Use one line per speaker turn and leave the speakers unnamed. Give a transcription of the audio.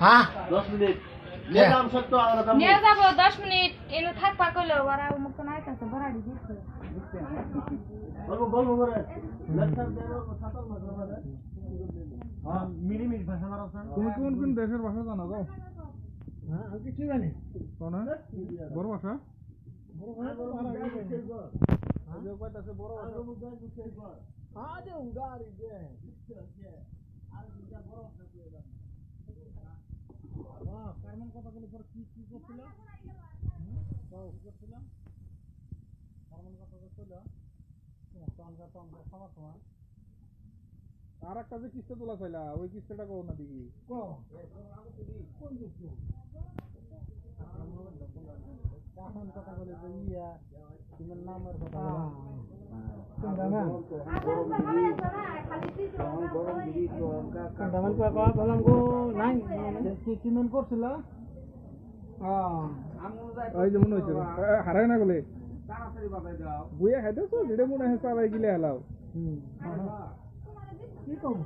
হ্যাঁ
10 মিনিট নিয়ে যাম সত্য আমরা যাম
নিয়ে যাব 10 মিনিট এনে থাকবা কইলো ওরা মুখ তো নাই তাতে বড়াই দিছে
বলবো করে লেকচার দেবো সাতল মাঝে হ্যাঁ মিনিমিট ভাষা মারাছেন
তুমি কোন কোন দেশের ভাষা জানো গো?
হ্যাঁ আমি কিছু জানি
কোন বড় ভাষা?
বড় ভাষা তো ভালো লাগে
যে কয়টাছে বড় ভাষা
আরে উগারি দে বাহ কারমান কথা বলে পর কি কি করছিল কি করছিল কারমান কথা করছিল টনগা খাবার তোমার
আর একটা যে কিস্তা তোলা চাইলা ওই কিস্তাটা কও না দেখি
কোন কিছু এখন কথা বলে যে ইয়া তোমার নামের কথা সিমেন্ট করছিল
ওই যে মনে হয়েছে হারায় না বলে বুয়া খাইতেছো যেটা মনে হয় সবাই গিলে হেলাও
কি কম